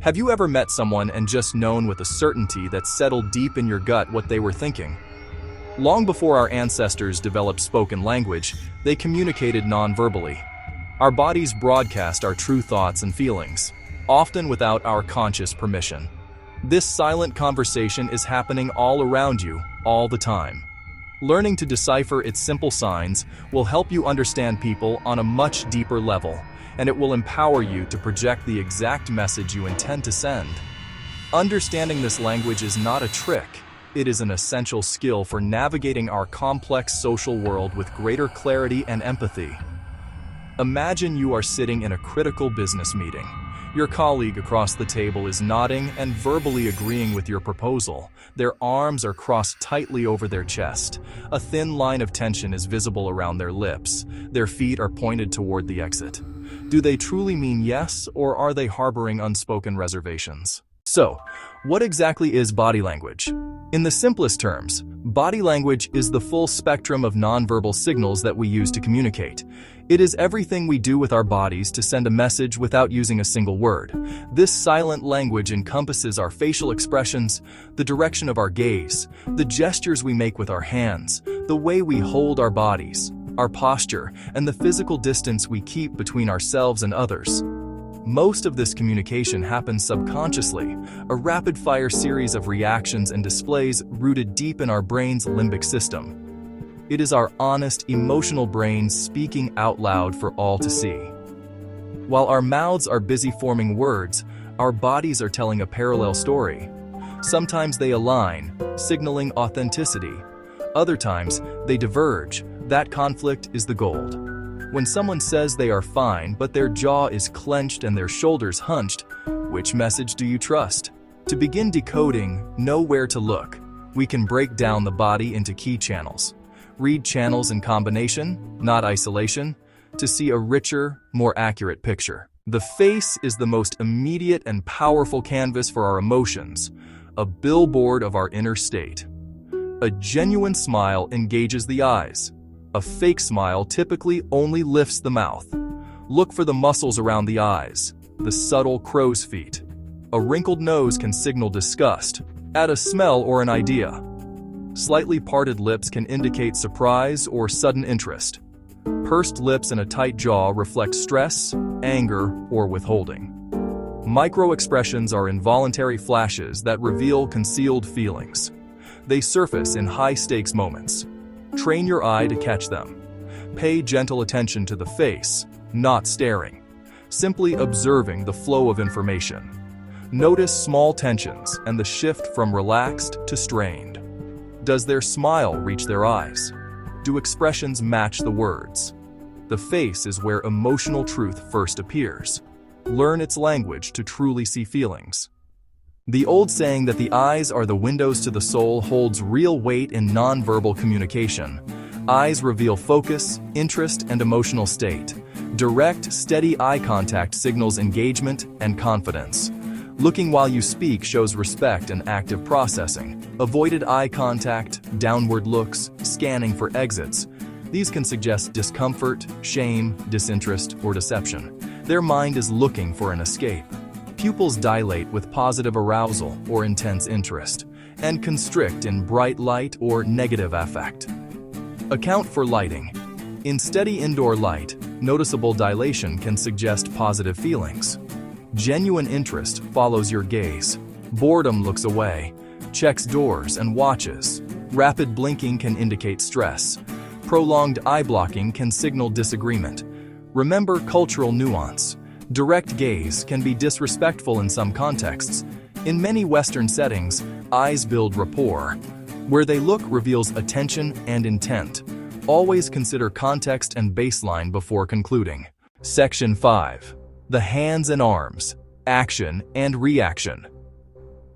Have you ever met someone and just known with a certainty that settled deep in your gut what they were thinking? Long before our ancestors developed spoken language, they communicated non-verbally. Our bodies broadcast our true thoughts and feelings, often without our conscious permission. This silent conversation is happening all around you, all the time. Learning to decipher its simple signs will help you understand people on a much deeper level, and it will empower you to project the exact message you intend to send. Understanding this language is not a trick. It is an essential skill for navigating our complex social world with greater clarity and empathy. Imagine you are sitting in a critical business meeting. Your colleague across the table is nodding and verbally agreeing with your proposal. Their arms are crossed tightly over their chest. A thin line of tension is visible around their lips. Their feet are pointed toward the exit. Do they truly mean yes, or are they harboring unspoken reservations? So, what exactly is body language? In the simplest terms, body language is the full spectrum of nonverbal signals that we use to communicate. It is everything we do with our bodies to send a message without using a single word. This silent language encompasses our facial expressions, the direction of our gaze, the gestures we make with our hands, the way we hold our bodies, our posture, and the physical distance we keep between ourselves and others. Most of this communication happens subconsciously, a rapid-fire series of reactions and displays rooted deep in our brain's limbic system. It is our honest, emotional brain speaking out loud for all to see. While our mouths are busy forming words, our bodies are telling a parallel story. Sometimes they align, signaling authenticity. Other times, they diverge. That conflict is the gold. When someone says they are fine, but their jaw is clenched and their shoulders hunched, which message do you trust? To begin decoding, know where to look. We can break down the body into key channels. Read channels in combination, not isolation, to see a richer, more accurate picture. The face is the most immediate and powerful canvas for our emotions, a billboard of our inner state. A genuine smile engages the eyes. A fake smile typically only lifts the mouth. Look for the muscles around the eyes, the subtle crow's feet. A wrinkled nose can signal disgust, add a smell or an idea. Slightly parted lips can indicate surprise or sudden interest. Pursed lips and a tight jaw reflect stress, anger, or withholding. Microexpressions are involuntary flashes that reveal concealed feelings. They surface in high-stakes moments. Train your eye to catch them. Pay gentle attention to the face, not staring, simply observing the flow of information. Notice small tensions and the shift from relaxed to strained. Does their smile reach their eyes? Do expressions match the words? The face is where emotional truth first appears. Learn its language to truly see feelings. The old saying that the eyes are the windows to the soul holds real weight in nonverbal communication. Eyes reveal focus, interest, and emotional state. Direct, steady eye contact signals engagement and confidence. Looking while you speak shows respect and active processing. Avoided eye contact, downward looks, scanning for exits. These can suggest discomfort, shame, disinterest, or deception. Their mind is looking for an escape. Pupils dilate with positive arousal or intense interest, and constrict in bright light or negative affect. Account for lighting. In steady indoor light, noticeable dilation can suggest positive feelings. Genuine interest follows your gaze. Boredom looks away, checks doors and watches. Rapid blinking can indicate stress. Prolonged eye blocking can signal disagreement. Remember cultural nuance. Direct gaze can be disrespectful in some contexts. In many Western settings, eyes build rapport. Where they look reveals attention and intent. Always consider context and baseline before concluding. Section 5. The hands and arms, action and reaction.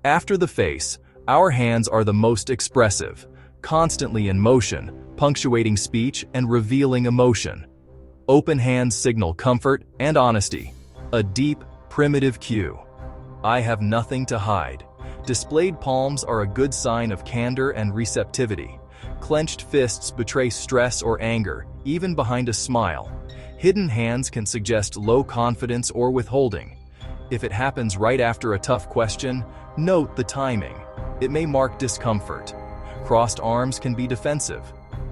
After the face, our hands are the most expressive, constantly in motion, punctuating speech and revealing emotion. Open hands signal comfort and honesty. A deep, primitive cue. I have nothing to hide. Displayed palms are a good sign of candor and receptivity. Clenched fists betray stress or anger, even behind a smile. Hidden hands can suggest low confidence or withholding. If it happens right after a tough question, note the timing. It may mark discomfort. Crossed arms can be defensive,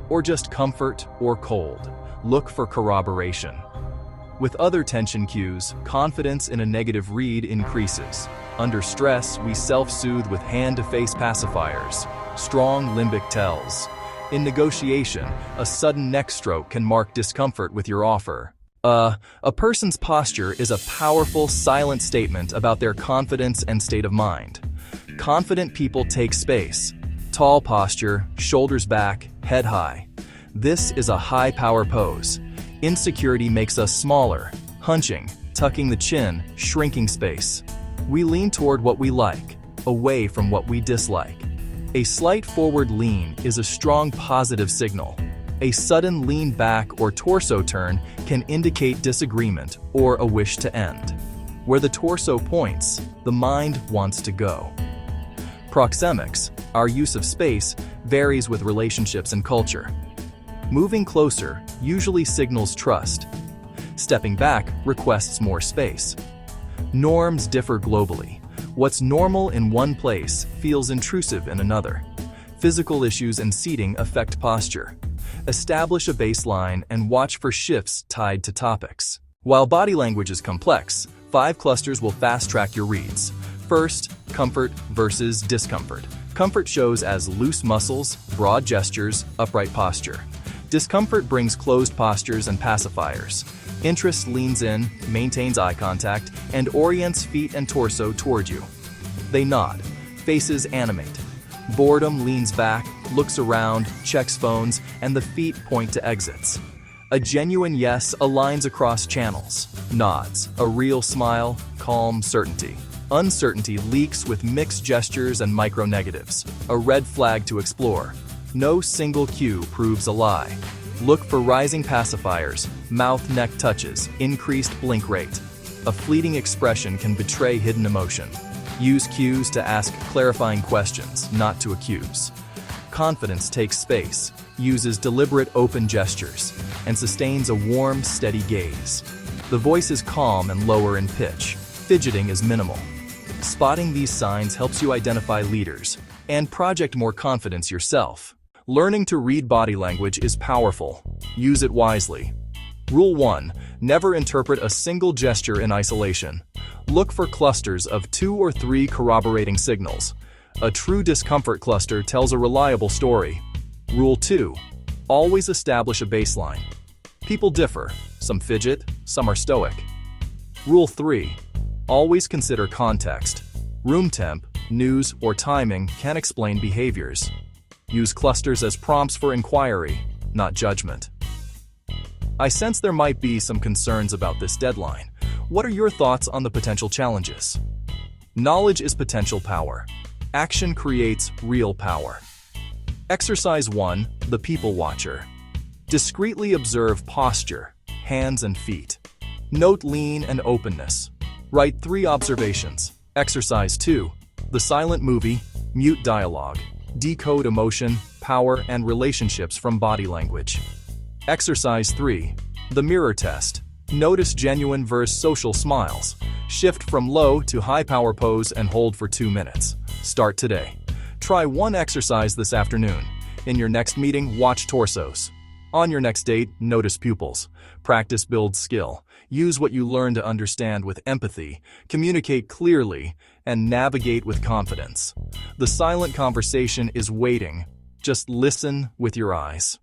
or just comfort or cold. Look for corroboration. With other tension cues, confidence in a negative read increases. Under stress, we self-soothe with hand-to-face pacifiers, strong limbic tells. In negotiation, a sudden neck stroke can mark discomfort with your offer. A person's posture is a powerful, silent statement about their confidence and state of mind. Confident people take space. Tall posture, shoulders back, head high. This is a high-power pose. Insecurity makes us smaller, hunching, tucking the chin, shrinking space. We lean toward what we like, away from what we dislike. A slight forward lean is a strong positive signal. A sudden lean back or torso turn can indicate disagreement or a wish to end. Where the torso points, the mind wants to go. Proxemics, our use of space, varies with relationships and culture. Moving closer usually signals trust. Stepping back requests more space. Norms differ globally. What's normal in one place feels intrusive in another. Physical issues and seating affect posture. Establish a baseline and watch for shifts tied to topics. While body language is complex, 5 clusters will fast-track your reads. First, comfort versus discomfort. Comfort shows as loose muscles, broad gestures, upright posture. Discomfort brings closed postures and pacifiers. Interest leans in, maintains eye contact, and orients feet and torso toward you. They nod. Faces animate. Boredom leans back, looks around, checks phones, and the feet point to exits. A genuine yes aligns across channels. Nods. A real smile, calm certainty. Uncertainty leaks with mixed gestures and micro-negatives. A red flag to explore. No single cue proves a lie. Look for rising pacifiers, mouth-neck touches, increased blink rate. A fleeting expression can betray hidden emotion. Use cues to ask clarifying questions, not to accuse. Confidence takes space, uses deliberate open gestures, and sustains a warm, steady gaze. The voice is calm and lower in pitch. Fidgeting is minimal. Spotting these signs helps you identify leaders and project more confidence yourself. Learning to read body language is powerful. Use it wisely. Rule 1. Never interpret a single gesture in isolation. Look for clusters of 2 or 3 corroborating signals. A true discomfort cluster tells a reliable story. Rule 2. Always establish a baseline. People differ. Some fidget, some are stoic. Rule 3. Always consider context. Room temp, news, or timing can explain behaviors. Use clusters as prompts for inquiry, not judgment. I sense there might be some concerns about this deadline. What are your thoughts on the potential challenges? Knowledge is potential power. Action creates real power. Exercise 1. The People Watcher. Discreetly observe posture, hands and feet. Note lean and openness. Write 3 observations. Exercise 2. The Silent Movie. Mute dialogue. Decode emotion, power, and relationships from body language. Exercise 3. The Mirror Test. Notice genuine versus social smiles. Shift from low to high power pose and hold for 2 minutes. Start today. Try one exercise this afternoon. In your next meeting, watch torsos. On your next date, notice pupils. Practice builds skill. Use what you learn to understand with empathy, communicate clearly, and navigate with confidence. The silent conversation is waiting. Just listen with your eyes.